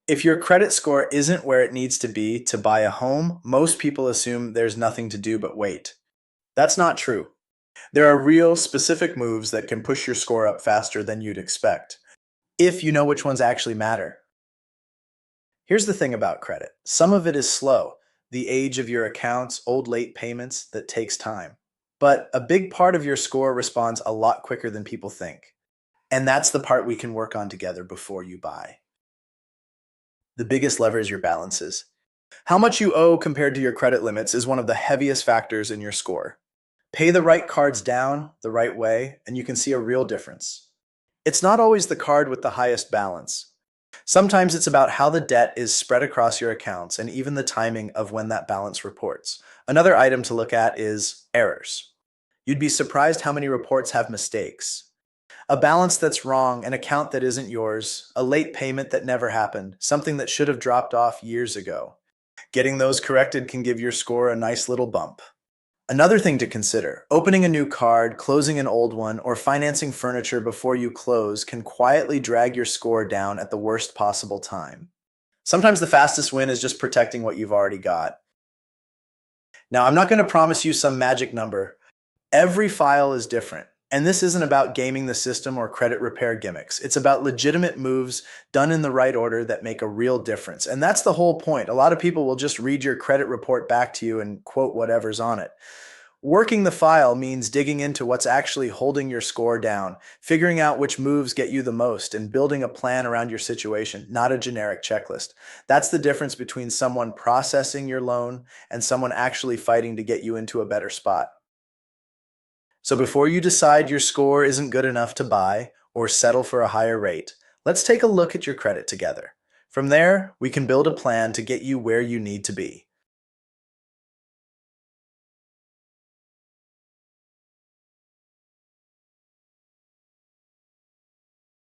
If your credit score isn't where it needs to be to buy a home, most people assume there's nothing to do but wait. That's not true. There are real, specific moves that can push your score up faster than you'd expect, if you know which ones actually matter. Here's the thing about credit: some of it is slow, the age of your accounts, old late payments that takes time. But a big part of your score responds a lot quicker than people think. And that's the part we can work on together before you buy. The biggest lever is your balances. How much you owe compared to your credit limits is one of the heaviest factors in your score. Pay the right cards down the right way, and you can see a real difference. It's not always the card with the highest balance. Sometimes it's about how the debt is spread across your accounts and even the timing of when that balance reports. Another item to look at is errors. You'd be surprised how many reports have mistakes. A balance that's wrong, an account that isn't yours, a late payment that never happened, something that should have dropped off years ago. Getting those corrected can give your score a nice little bump. Another thing to consider: opening a new card, closing an old one, or financing furniture before you close can quietly drag your score down at the worst possible time. Sometimes the fastest win is just protecting what you've already got. Now, I'm not going to promise you some magic number. Every file is different. And this isn't about gaming the system or credit repair gimmicks. It's about legitimate moves done in the right order that make a real difference. And that's the whole point. A lot of people will just read your credit report back to you and quote whatever's on it. Working the file means digging into what's actually holding your score down, figuring out which moves get you the most, and building a plan around your situation, not a generic checklist. That's the difference between someone processing your loan and someone actually fighting to get you into a better spot. So before you decide your score isn't good enough to buy or settle for a higher rate, let's take a look at your credit together. From there, we can build a plan to get you where you need to be.